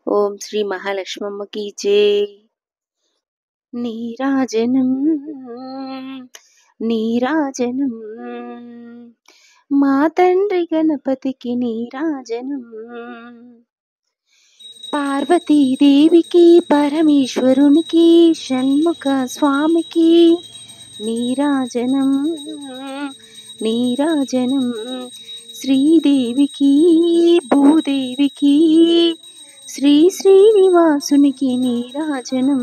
ఓం శ్రీ మహాలక్ష్మమ్మకి జై. నీరాజనం నీరాజనం మా తండ్రి గణపతికి నీరాజనం. పార్వతీదేవికి పరమేశ్వరునికి షణ్ముఖ స్వామికి నీరాజనం నీరాజనం. శ్రీదేవికి భూదేవికి శ్రీ శ్రీనివాసునికి నీరాజనం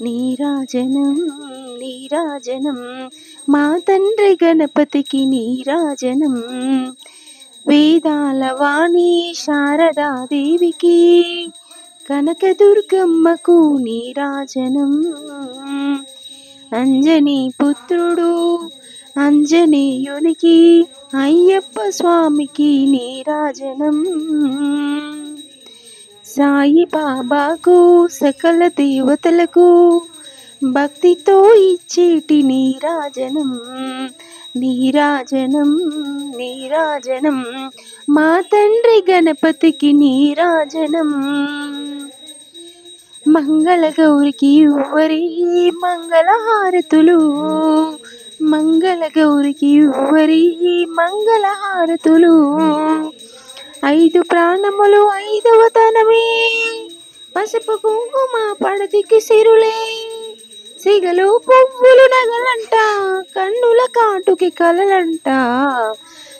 నీరాజనం నీరాజనం. మా తండ్రి గణపతికి నీరాజనం. వేదాల వాణి శారదాదేవికి కనకదుర్గమ్మకు నీరాజనం. అంజనీ పుత్రుడు అంజనేయునికి అయ్యప్ప స్వామికి నీరాజనం. సాయి బాబాకు సకల దేవతలకు భక్తితో ఇచ్చేటి నీరాజనం నీరాజనం నీరాజనం. మా తండ్రి గణపతికి నీరాజనం. మంగళగౌరికి ఇవ్వరి మంగళహారతులు మంగళగౌరికి ఇవ్వరి మంగళహారతులు. 5 ప్రాణములు 5వ తనమే పసుపు కుంకుమ పడతికి సిరులే. సిగలు పువ్వులు నగలంట కన్నుల కాటుకి కలలంట.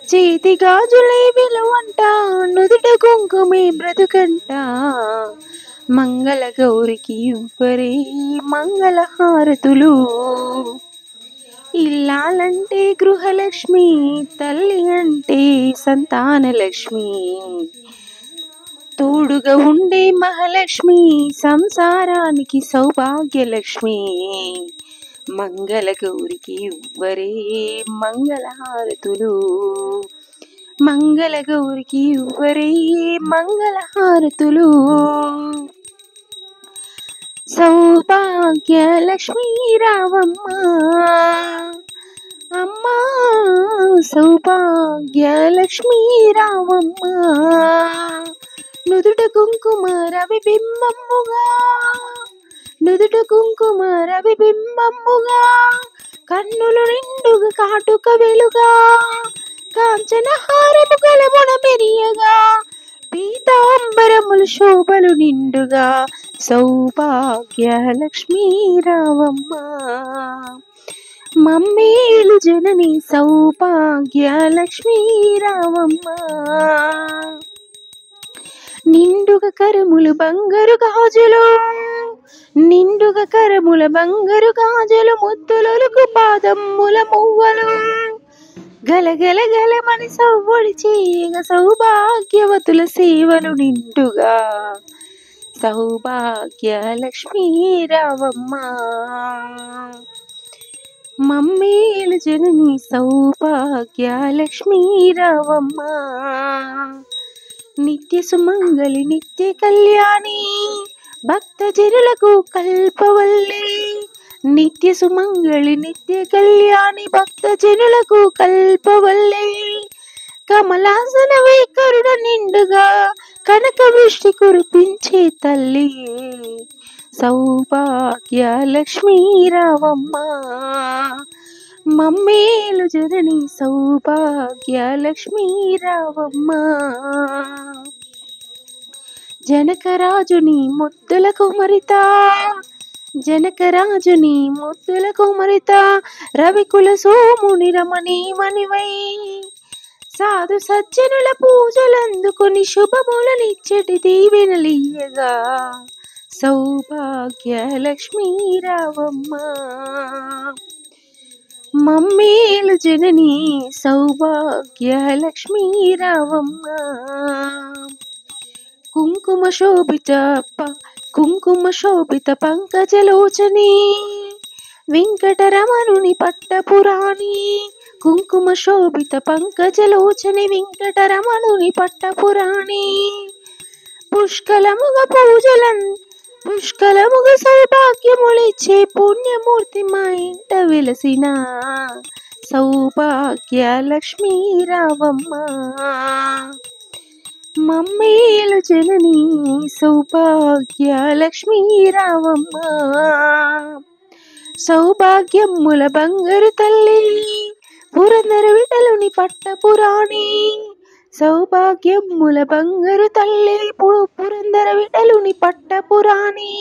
చేతి గాజులే విలువంట నుదుట కుంకుమే బ్రతుకంట. మంగళగౌరికి ఇవ్వరే మంగళహారతులు. ఇల్లాలంటే గృహలక్ష్మి తల్లి అంటే సంతానలక్ష్మి. తోడుగా ఉండే మహాలక్ష్మి సంసారానికి సౌభాగ్యలక్ష్మి. మంగళగౌరికి ఇవ్వరే మంగళహారతులు మంగళగౌరికి ఇవ్వరే మంగళహారతులు. సౌభాగ్యలక్ష్మి రావమ్మ అమ్మా సౌభాగ్యలక్ష్మి రావమ్మ. నుదుట కుంకుమ రవిబింబమ్ముగా నుదుట కుంకుమ రవిబింబమ్ముగా. కన్నులు నిండుగా కాటుక వెలుగా కాంచన హారము కలమున మెరియగా. పీతాంబరములు శోభలు నిండుగా సౌభాగ్యలక్ష్మి రావమ్మ. మమ్మేలు జనని సౌభాగ్యలక్ష్మి రావమ్మ. నిండుగా కరములు బంగారు గాజులు నిండుగా కరముల బంగారు గాజులు. ముద్దులకు పాదమ్ముల మువ్వలు గలగల గలమని సవ్వడి చేయగా. సౌభాగ్యవతుల సేవలు నిండుగా సౌభాగ్యలక్ష్మి రావమ్మ. మమ్మేలు జనని సౌభాగ్యలక్ష్మి రావమ్మ. నిత్య సుమంగళి నిత్య కళ్యాణి భక్త జనులకు కల్పవల్లి. నిత్య సుమంగళి నిత్య కళ్యాణి భక్త జనులకు కల్పవల్లి. కమలాసన కరుణ నిండుగా కనక వృష్టి కురిపించే తల్లి సౌభాగ్యలక్ష్మి రావమ్మ. మమ్మేలు జనని సౌభాగ్యలక్ష్మి రావమ్మ. జనకరాజుని ముద్దుల కుమరిత జనకరాజుని ముద్దుల కుమరిత. రవికుల సోముని రమణి మణివై. సాధు సజ్జనుల పూజలందుకుని శుభములనిచ్చటి దీవెనలియ్యగా సౌభాగ్యలక్ష్మి రావమ్మ. మమ్మేలు జనని సౌభాగ్యలక్ష్మి రావమ్మ. కుంకుమ శోభిత పంకజలోచని వెంకటరమణుని పట్టపురాణి. కుంకుమ శోభిత పంకజలోచని వెంకటరమణుని పట్టపురాణి. పుష్కలముగ సౌభాగ్యములిచ్చే పుణ్యమూర్తి మా ఇంట వెలసిన సౌభాగ్యలక్ష్మి రావమ్మ. మమ్మేలు జనని సౌభాగ్య లక్ష్మీ రావమ్మ. సౌభాగ్యముల బంగారు తల్లి పురందర విఠలుని పట్టపురాణి. సౌభాగ్యముల బంగారు తల్లి పురందర విఠలుని పట్టపురాణి.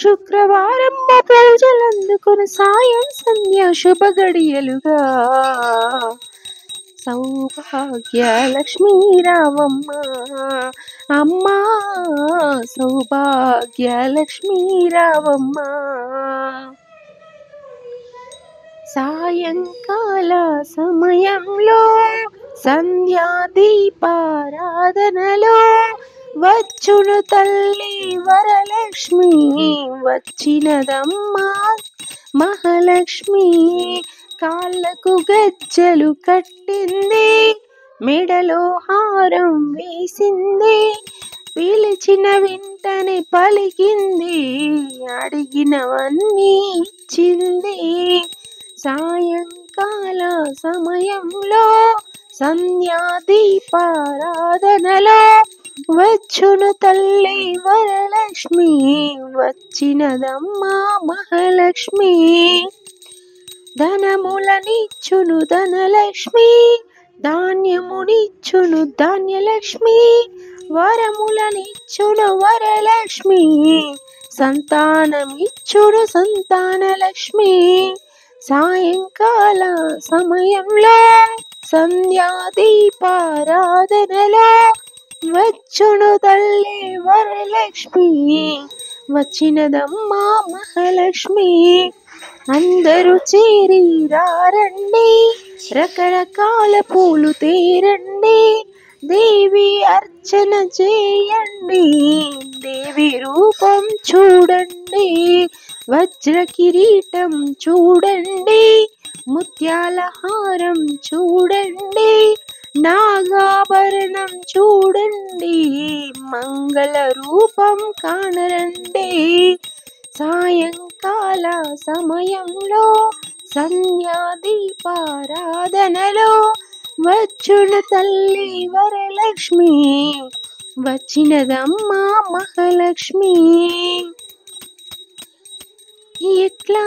శుక్రవారం ప్రజలందుకుని సాయం సంధ్య శుభ గడియలుగా సౌభాగ్య లక్ష్మీ రావమ్మ. అమ్మా సౌభాగ్య లక్ష్మీ రావమ్మ. సాయంకాల సమయంలో సంధ్యా దీపారాధనలో వచ్చును తల్లి వరలక్ష్మి. వచ్చినదమ్మా మహాలక్ష్మి. కాళ్ళకు గజ్జలు కట్టింది, మెడలో హారం వేసింది. పిలిచిన వెంటనే పలికింది, అడిగినవన్నీ ఇచ్చింది. సాయంకాల సమయంలో సంధ్యా దీపారాధనలో వచ్చును తల్లి వరలక్ష్మి. వచ్చినదమ్మా మహాలక్ష్మి. ధనములనిచ్చును ధనలక్ష్మి, ధాన్యమునిచ్చును ధాన్యలక్ష్మి. వరములనిచ్చును వరలక్ష్మి, సంతానమిచ్చును సంతానలక్ష్మి. సాయంకాల సమయంలో సంధ్యా దీపారాధనలో వచ్చును తల్లి వరలక్ష్మి. వచ్చినదమ్మా మహాలక్ష్మి. అందరూ చేరి రారండి, రకరకాల పూలు తేరండి. దేవి అర్చన చేయండి, దేవి రూపం చూడండి. వజ్ర కిరీటం చూడండి, ముత్యాల హారం చూడండి. నాగాభరణం చూడండి, మంగళ రూపం కానరండి. సాయంకాల సమయంలో సంధ్యా దీపారాధనలో వచ్చును తల్లి వరలక్ష్మి. వచ్చినదమ్మా మహాలక్ష్మి. ఎట్లా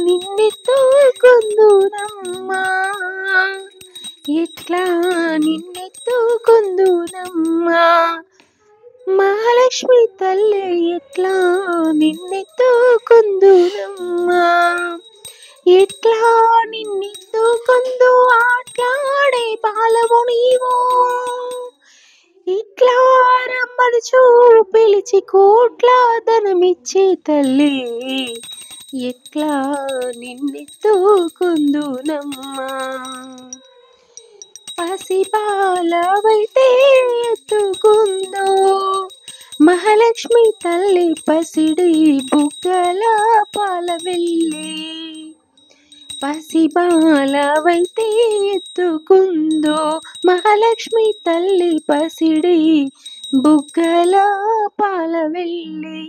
నిన్నెత్తుకుందునమ్మా, ఎట్లా నిన్నెత్తుకుందునమ్మా. మహాలక్ష్మి తల్లి ఎట్లా నిన్నెత్తుకుందునమ్మా. ఎట్లా నిన్నెత్తుకుందు ఆట్లాడే బాలవు నీవు. ఇట్లా రమ్మను పిలిచి కోట్ల ధనమిచ్చే తల్లి. ఎట్లా నిన్నెత్తుకుందునమ్మా. పసిపాలవైతే ఎత్తుకుందో మహాలక్ష్మి తల్లి, పసిడి బుగ్గల పాల వెళ్ళి. పసిబాలవైతే ఎత్తుకుందో మహాలక్ష్మి తల్లి, పసిడి బుగ్గల పాల వెళ్ళి.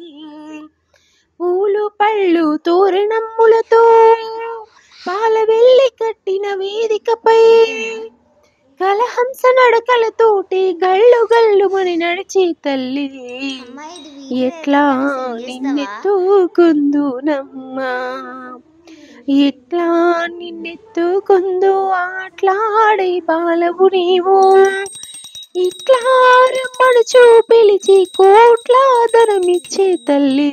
పూలు పళ్ళు తోరణములతో పాల వెళ్ళి కట్టిన వేదికపై కలహంస నడకలతోటి గల్లు గల్లుమని నడిచే తల్లి. ఎట్లా నిన్నెత్తుకుందునమ్మా, ఎట్లా నిన్నెత్తుకుందు ఆట్లాడే బాలవు నీవు. ఇట్లా రమ్మను పిలిచి కోట్ల ధనమిచ్చే తల్లి.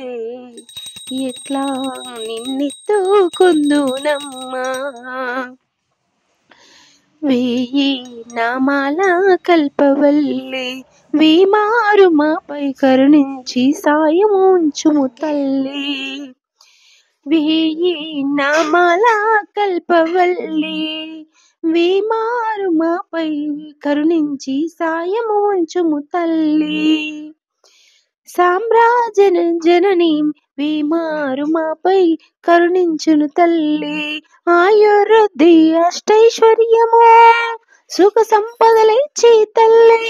ఎట్లా నిన్నెత్తుకుందునమ్మా. వేయి నామాల కల్పవల్లి, వేమారు మాపై కరుణించి సాయం ఉంచుము తల్లి. వేయి నామాల కల్పవల్లి, వేమారు మాపై కరుణించి సాయం ఉంచుము తల్లి. సామ్రాజ్య జనని వేమారు మాపై కరుణించును తల్లి. ఆయుర్వృద్ధి అష్టైశ్వర్యము సుఖ సంపదలిచ్చే తల్లి.